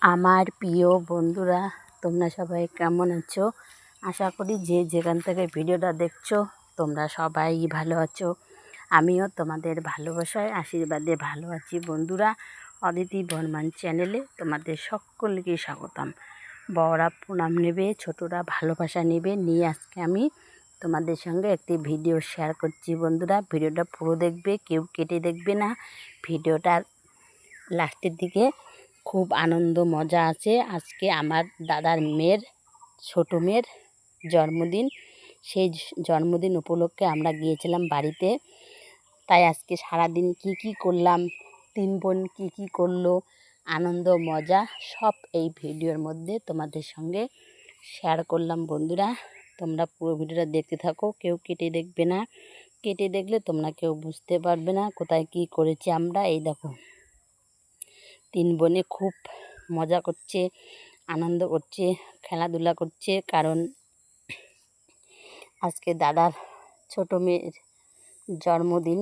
আমার প্রিয় বন্ধুরা, তোমরা সবাই কেমন আছো? আশা করি যে যেখান থেকে ভিডিওটা দেখছো তোমরা সবাই ভালো আছো। আমিও তোমাদের ভালোবাসায় আশীর্বাদে ভালো আছি। বন্ধুরা, অদিতি বর্মন চ্যানেলে তোমাদের সকলকে স্বাগতম। বড়রা প্রণাম নেবে, ছোটরা ভালোবাসা নেবে নিয়ে আজকে আমি তোমাদের সঙ্গে একটি ভিডিও শেয়ার করছি। বন্ধুরা, ভিডিওটা পুরো দেখবে, কেউ কেটে দেখবে না। ভিডিওটার লাস্টের দিকে খুব আনন্দ মজা আছে। আজকে আমার দাদার মেয়ের, ছোটো মেয়ের জন্মদিন। সেই জন্মদিন উপলক্ষে আমরা গিয়েছিলাম বাড়িতে। তাই আজকে সারাদিন কি কি করলাম, তিন বোন কি কি করলো, আনন্দ মজা সব এই ভিডিওর মধ্যে তোমাদের সঙ্গে শেয়ার করলাম। বন্ধুরা, তোমরা পুরো ভিডিওটা দেখতে থাকো, কেউ কেটে দেখবে না। কেটে দেখলে তোমরা কেউ বুঝতে পারবে না কোথায় কি করেছি আমরা। এই দেখো, তিন বোনে খুব মজা করছে, আনন্দ করছে, খেলাধুলা করছে। কারণ আজকে দাদার ছোটো মেয়ের জন্মদিন,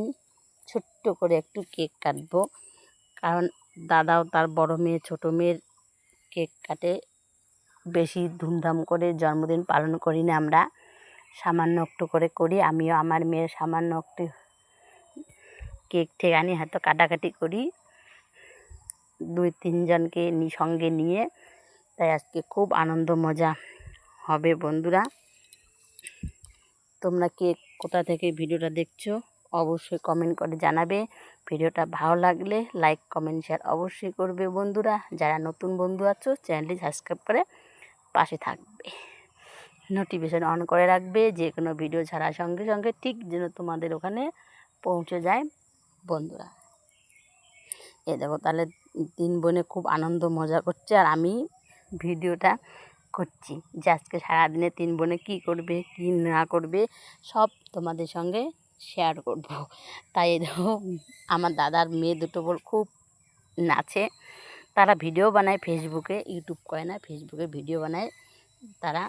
ছোট্ট করে একটু কেক কাটবো। কারণ দাদাও তার বড় মেয়ে ছোটো মেয়ের কেক কাটে, বেশি ধুমধাম করে জন্মদিন পালন করি না আমরা, সামান্য একটু করে করি। আমিও আমার মেয়ের সামান্য একটু কেক ঠেক আনি, হয়তো কাটাকাটি করি 2-3 জনকে সঙ্গে নিয়ে। তাই আজকে খুব আনন্দ মজা হবে। বন্ধুরা, তোমরা কে কোথা থেকে ভিডিওটা দেখছো অবশ্যই কমেন্ট করে জানাবে। ভিডিওটা ভালো লাগলে লাইক কমেন্ট শেয়ার অবশ্যই করবে। বন্ধুরা, যারা নতুন বন্ধু আছো চ্যানেলটি সাবস্ক্রাইব করে পাশে থাকবে, নোটিফিকেশন অন করে রাখবে, যে কোনো ভিডিও ছাড়ার সঙ্গে সঙ্গে ঠিক যেন তোমাদের ওখানে পৌঁছে যায়। বন্ধুরা, এ দেখো, তাহলে তিন বোনে খুব আনন্দ মজা করছে আর আমি ভিডিওটা করছি যে আজকে সারাদিনে তিন বোনে কী করবে কী না করবে সব তোমাদের সঙ্গে শেয়ার করব। তাই দেখো, আমার দাদার মেয়ে দুটো বল খুব নাচে। তারা ভিডিও বানায় ফেসবুকে, ইউটিউব করে না, ফেসবুকে ভিডিও বানায় তারা।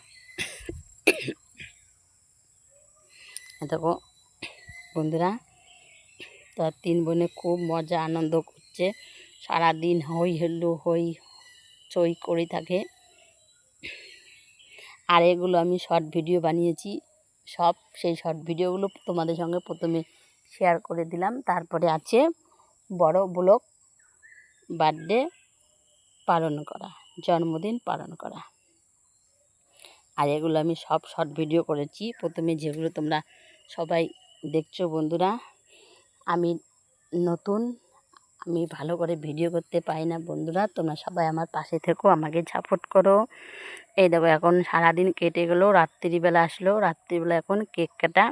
দেখো বন্ধুরা, তার তিন বোনে খুব মজা আনন্দ করছে, সারাদিন হই হল্লু হই চই করে থাকে। আর এগুলো আমি শর্ট ভিডিও বানিয়েছি, সব সেই শর্ট ভিডিওগুলো তোমাদের সঙ্গে প্রথমে শেয়ার করে দিলাম। তারপরে আছে বড় ব্লগ, বার্থডে পালন করা, জন্মদিন পালন করা। আর এগুলো আমি সব শর্ট ভিডিও করেছি প্রথমে, যেগুলো তোমরা সবাই দেখছো। বন্ধুরা, আমি নতুন, আমি ভালো করে ভিডিও করতে পারি না। বন্ধুরা, তোমরা সবাই আমার পাশে থেকো, আমাকে সাপোর্ট করো। এই দেখো, এখন সারাদিন কেটে গেলো, রাত্রিবেলা আসলো, রাত্রিবেলা এখন কেক কাটা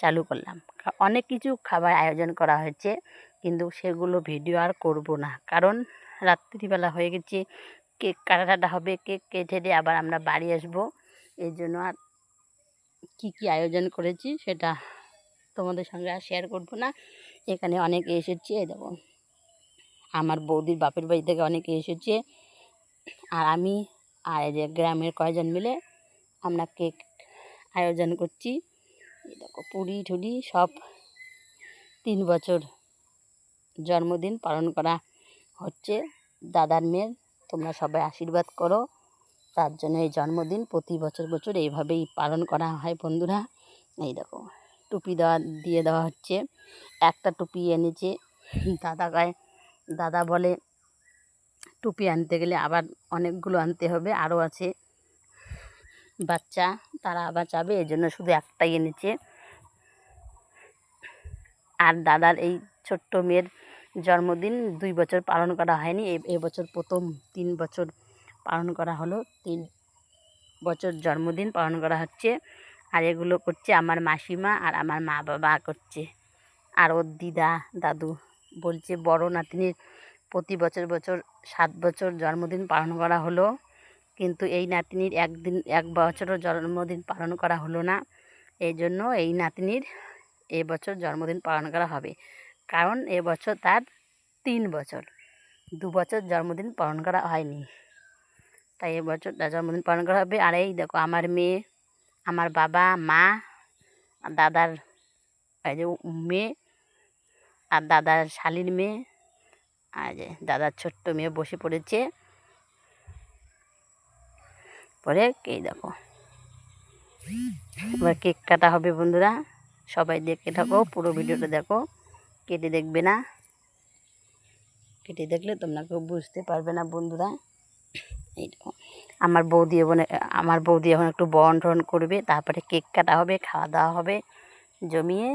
চালু করলাম। অনেক কিছু খাবার আয়োজন করা হয়েছে, কিন্তু সেগুলো ভিডিও আর করব না, কারণ রাত্রিবেলা হয়ে গেছে, কেক কাটাটা হবে, কেক কেটে দিয়ে আবার আমরা বাড়ি আসবো। এই জন্য আর কী কী আয়োজন করেছি সেটা তোমাদের সঙ্গে আর শেয়ার করবো না। এখানে অনেকে এসেছে, এই দেখো আমার বৌদির বাপের বাড়ি থেকে অনেকে এসেছে, আর আমি আর এই যে গ্রামের কয়েকজন মিলে আমরা কেক আয়োজন করছি। এই দেখো, পুরি ঠুরি সব 3 বছর জন্মদিন পালন করা হচ্ছে দাদার মেয়ের। তোমরা সবাই আশীর্বাদ করো, তার জন্য এই জন্মদিন প্রতি বছর বছর এইভাবেই পালন করা হয়। বন্ধুরা, এই দেখো, টুপি দিয়ে দেওয়া হচ্ছে। একটা টুপি এনেছে দাদা, গায়ে দাদা বলে টুপি আনতে গেলে আবার অনেকগুলো আনতে হবে, আরও আছে বাচ্চা, তারা আবার যাবে, এই জন্য শুধু একটাই এনেছে। আর দাদার এই ছোট্ট মেয়ের জন্মদিন 2 বছর পালন করা হয়নি, এবছর প্রথম 3 বছর পালন করা হলো, 3 বছর জন্মদিন পালন করা হচ্ছে। আর এগুলো করছে আমার মাসিমা আর আমার মা বাবা করছে, আর ওর দিদা দাদু। বলছে বড় নাতনির প্রতি বছর বছর 7 বছর জন্মদিন পালন করা হলো, কিন্তু এই নাতনির 1 বছরও জন্মদিন পালন করা হলো না। এই জন্য এই নাতনির এবছর জন্মদিন পালন করা হবে, কারণ এবছর তার 3 বছর, 2 বছর জন্মদিন পালন করা হয়নি, তাই এবছর তার জন্মদিন পালন করা হবে। আর এই দেখো, আমার মেয়ে, আমার বাবা মা, দাদার এই যে মেয়ে, আর দাদার শালির মেয়ে, আর যে দাদার ছোট্ট মেয়ে বসে পড়েছে। পরে এই দেখো এবার কেক কাটা হবে বন্ধুরা, সবাই দেখে থাকো, পুরো ভিডিওটা দেখো, কেটে দেখবে না, কেটে দেখলে তোমরা কেউ বুঝতে পারবে না বন্ধুরা। এই দেখো আমার বৌদি এখন একটু বরণ করবে, তারপরে কেক কাটা হবে, খাওয়া দাওয়া হবে জমিয়ে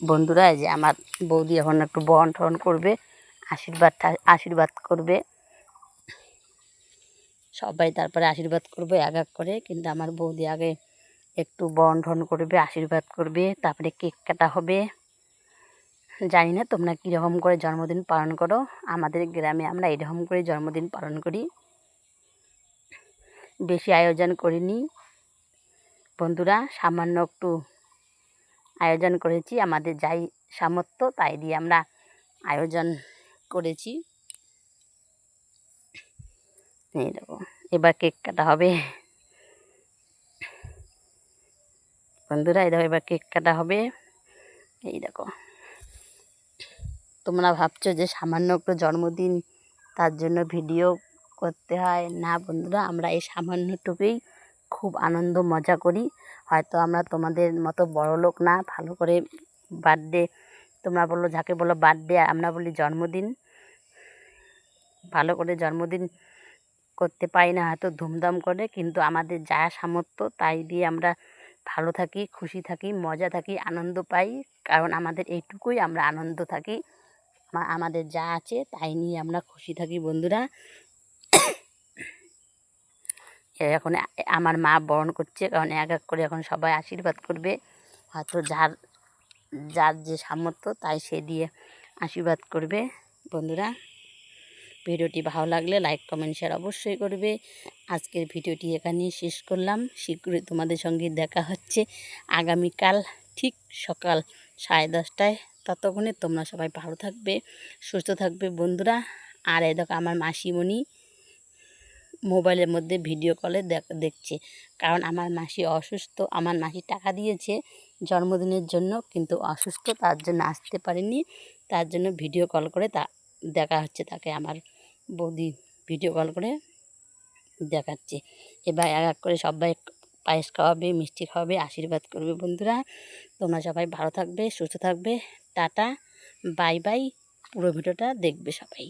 বন্ধুরা। এই যে আমার বৌদি এখন একটু বরণ করবে, আশীর্বাদ করবে সবাই, তারপরে আশীর্বাদ করবে এক এক করে, কিন্তু আমার বৌদি আগে একটু বরণ করবে, আশীর্বাদ করবে, তারপরে কেক কাটা হবে। জানি না তোমরা কীরকম করে জন্মদিন পালন করো, আমাদের গ্রামে আমরা এরকম করে জন্মদিন পালন করি, বেশি আয়োজন করিনি বন্ধুরা, সামান্য একটু আয়োজন করেছি, আমাদের যাই সামর্থ্য তাই দিয়ে আমরা আয়োজন করেছি। এই দেখো এবার কেক কাটা হবে বন্ধুরা, এই দেখো এবার কেক কাটা হবে। এই দেখো তোমরা ভাবছো যে সামান্য একটু জন্মদিন তার জন্য ভিডিও করতে হয়, না বন্ধুরা, আমরা এই সামান্যটুকুই খুব আনন্দ মজা করি। হয়তো আমরা তোমাদের মতো বড়লোক না, ভালো করে বার্থডে, তোমরা বলো যাকে বলো বার্থডে, আমরা বলি জন্মদিন, ভালো করে জন্মদিন করতে পারি না হয়তো ধুমধাম করে, কিন্তু আমাদের যা সামর্থ্য তাই দিয়ে আমরা ভালো থাকি, খুশি থাকি, মজা থাকি, আনন্দ পাই, কারণ আমাদের এইটুকুই আমরা আনন্দ থাকি, আমাদের যা আছে তাই নিয়ে আমরা খুশি থাকি বন্ধুরা। এখন আমার মা বরণ করছে, কারণ এক এক করে এখন সবাই আশীর্বাদ করবে, হয়তো যার যার যে সামর্থ্য তাই সে দিয়ে আশীর্বাদ করবে বন্ধুরা। ভিডিওটি ভালো লাগলে লাইক কমেন্ট শেয়ার অবশ্যই করবে। আজকের ভিডিওটি এখানেই শেষ করলাম, শীঘ্রই তোমাদের সঙ্গে দেখা হচ্ছে আগামীকাল ঠিক সকাল 10:30টায়। ততক্ষণে তোমরা সবাই ভালো থাকবে, সুস্থ থাকবে বন্ধুরা। আর এই দেখো আমার মাসিমণি মোবাইলের মধ্যে ভিডিও কলে দেখছে, কারণ আমার মাসি অসুস্থ, আমার মাসি টাকা দিয়েছে জন্মদিনের জন্য, কিন্তু অসুস্থ, তার জন্য আসতে পারেনি, তার জন্য ভিডিও কল করে দেখা হচ্ছে তাকে, আমার বৌদি ভিডিও কল করে দেখাচ্ছে। এবার এক এক করে সবাই পায়েস খাওয়াবে, মিষ্টি খাওয়াবে, আশীর্বাদ করবে বন্ধুরা। তোমরা সবাই ভালো থাকবে, সুস্থ থাকবে, টাটা, বাই বাই। পুরো ভিডিওটা দেখবে সবাই।